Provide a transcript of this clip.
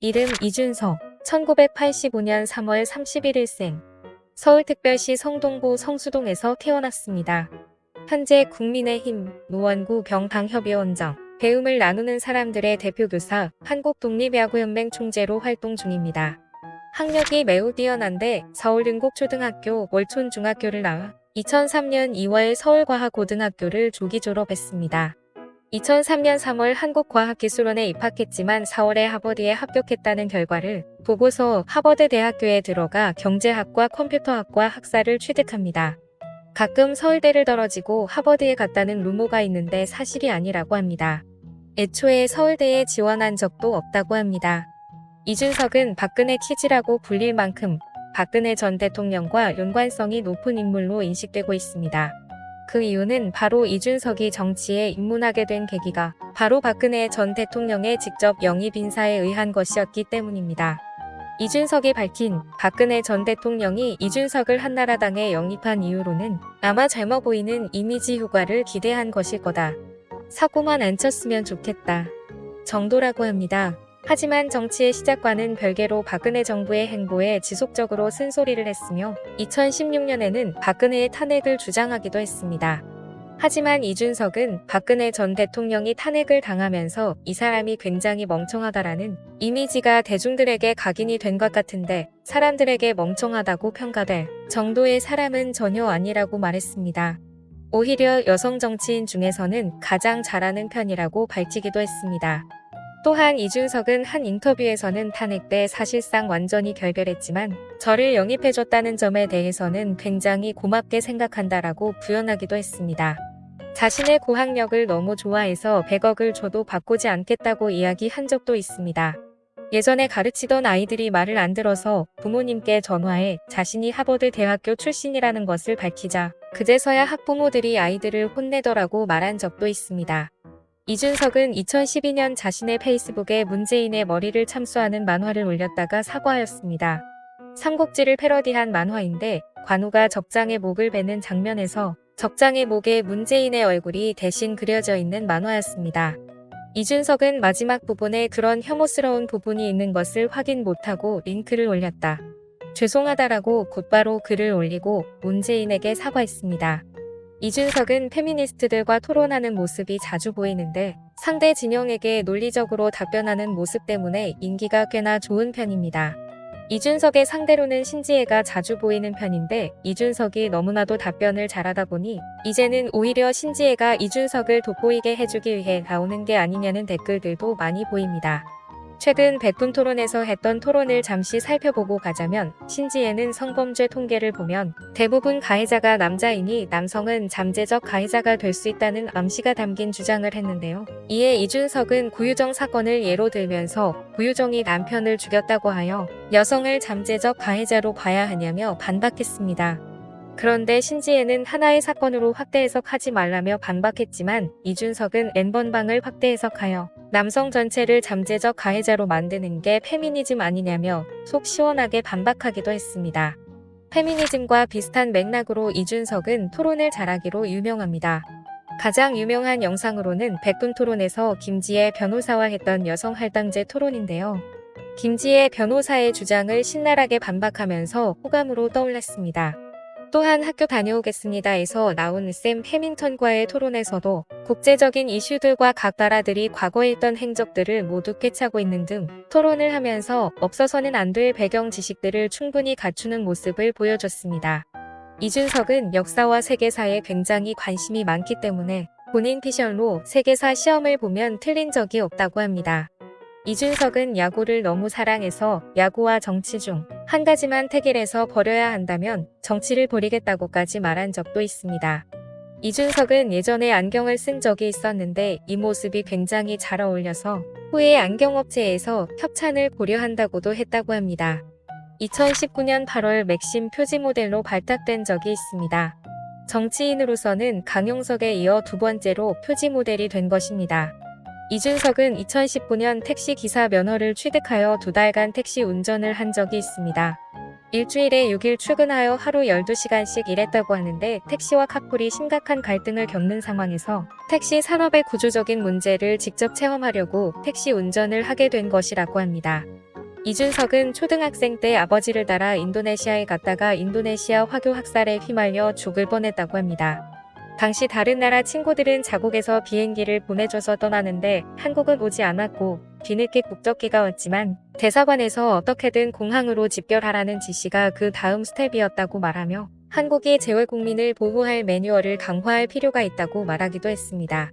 이름 이준석, 1985년 3월 31일생. 서울특별시 성동구 성수동에서 태어났습니다. 현재 국민의힘 노원구 병당협위원장, 배움을 나누는 사람들의 대표교사, 한국독립야구연맹 총재로 활동 중입니다. 학력이 매우 뛰어난데 서울 은곡초등학교, 월촌중학교를 나와 2003년 2월 서울과학고등학교를 조기 졸업했습니다. 2003년 3월 한국과학기술원에 입학했지만 4월에 하버드에 합격했다는 결과를 보고서 하버드 대학교에 들어가 경제학과 컴퓨터학과 학사를 취득합니다. 가끔 서울대를 떨어지고 하버드에 갔다는 루머가 있는데 사실이 아니라고 합니다. 애초에 서울대에 지원한 적도 없다고 합니다. 이준석은 박근혜 키즈라고 불릴 만큼 박근혜 전 대통령과 연관성이 높은 인물로 인식되고 있습니다. 그 이유는 바로 이준석이 정치에 입문하게 된 계기가 바로 박근혜 전 대통령의 직접 영입 인사에 의한 것이었기 때문입니다. 이준석이 밝힌 박근혜 전 대통령이 이준석을 한나라당에 영입한 이유로는 아마 젊어 보이는 이미지 효과를 기대한 것일 거다. 사고만 안 쳤으면 좋겠다. 정도라고 합니다. 하지만 정치의 시작과는 별개로 박근혜 정부의 행보에 지속적으로 쓴소리를 했으며 2016년에는 박근혜의 탄핵을 주장하기도 했습니다. 하지만 이준석은 박근혜 전 대통령이 탄핵을 당하면서 이 사람이 굉장히 멍청하다라는 이미지가 대중들에게 각인이 된 것 같은데 사람들에게 멍청하다고 평가될 정도의 사람은 전혀 아니라고 말했습니다. 오히려 여성 정치인 중에서는 가장 잘하는 편이라고 밝히기도 했습니다. 또한 이준석은 한 인터뷰에서는 탄핵 때 사실상 완전히 결별했지만 저를 영입해줬다는 점에 대해서는 굉장히 고맙게 생각한다라고 부연하기도 했습니다. 자신의 고학력을 너무 좋아해서 100억을 줘도 바꾸지 않겠다고 이야기한 적도 있습니다. 예전에 가르치던 아이들이 말을 안 들어서 부모님께 전화해 자신이 하버드 대학교 출신이라는 것을 밝히자 그제서야 학부모들이 아이들을 혼내더라고 말한 적도 있습니다. 이준석은 2012년 자신의 페이스북에 문재인의 머리를 참수하는 만화를 올렸다가 사과하였습니다. 삼국지를 패러디한 만화인데 관우가 적장의 목을 베는 장면에서 적장의 목에 문재인의 얼굴이 대신 그려져 있는 만화였습니다. 이준석은 마지막 부분에 그런 혐오스러운 부분이 있는 것을 확인 못하고 링크를 올렸다. 죄송하다라고 곧바로 글을 올리고 문재인에게 사과했습니다. 이준석은 페미니스트들과 토론하는 모습이 자주 보이는데 상대 진영에게 논리적으로 답변하는 모습 때문에 인기가 꽤나 좋은 편입니다. 이준석의 상대로는 신지혜가 자주 보이는 편인데 이준석이 너무나도 답변을 잘하다 보니 이제는 오히려 신지혜가 이준석을 돋보이게 해주기 위해 나오는 게 아니냐는 댓글들도 많이 보입니다. 최근 백분토론에서 했던 토론을 잠시 살펴보고 가자면 신지혜는 성범죄 통계를 보면 대부분 가해자가 남자이니 남성은 잠재적 가해자가 될 수 있다는 암시가 담긴 주장을 했는데요. 이에 이준석은 구유정 사건을 예로 들면서 구유정이 남편을 죽였다고 하여 여성을 잠재적 가해자로 봐야 하냐며 반박했습니다. 그런데 신지혜는 하나의 사건으로 확대 해석하지 말라며 반박했지만 이준석은 N번방을 확대 해석하여 남성 전체를 잠재적 가해자로 만드는 게 페미니즘 아니냐며 속 시원하게 반박하기도 했습니다. 페미니즘과 비슷한 맥락으로 이준석은 토론을 잘하기로 유명합니다. 가장 유명한 영상으로는 백분토론에서 김지혜 변호사와 했던 여성 할당제 토론인데요. 김지혜 변호사의 주장을 신랄하게 반박하면서 호감으로 떠올랐습니다. 또한 학교 다녀오겠습니다에서 나온 샘 해밍턴과의 토론에서도 국제적인 이슈들과 각 나라들이 과거에 했던 행적들을 모두 꿰차고 있는 등 토론을 하면서 없어서는 안 될 배경 지식들을 충분히 갖추는 모습을 보여줬습니다. 이준석은 역사와 세계사에 굉장히 관심이 많기 때문에 본인 피셜로 세계사 시험을 보면 틀린 적이 없다고 합니다. 이준석은 야구를 너무 사랑해서 야구와 정치 중 한 가지만 택일해서 버려야 한다면 정치를 버리겠다고까지 말한 적도 있습니다. 이준석은 예전에 안경을 쓴 적이 있었는데 이 모습이 굉장히 잘 어울려서 후에 안경업체에서 협찬을 고려한다고도 했다고 합니다. 2019년 8월 맥심 표지 모델로 발탁된 적이 있습니다. 정치인으로서는 강용석에 이어 두 번째로 표지 모델이 된 것입니다. 이준석은 2019년 택시 기사 면허를 취득하여 2달간 택시 운전을 한 적이 있습니다. 일주일에 6일 출근하여 하루 12시간씩 일했다고 하는데 택시와 카풀이 심각한 갈등을 겪는 상황에서 택시 산업의 구조적인 문제를 직접 체험하려고 택시 운전을 하게 된 것이라고 합니다. 이준석은 초등학생 때 아버지를 따라 인도네시아에 갔다가 인도네시아 화교 학살에 휘말려 죽을 뻔했다고 합니다. 당시 다른 나라 친구들은 자국에서 비행기를 보내줘서 떠나는데 한국은 오지 않았고 뒤늦게 국적기가 왔지만 대사관에서 어떻게든 공항으로 집결하라는 지시가 그 다음 스텝이었다고 말하며 한국이 재외국민을 보호할 매뉴얼을 강화할 필요가 있다고 말하기도 했습니다.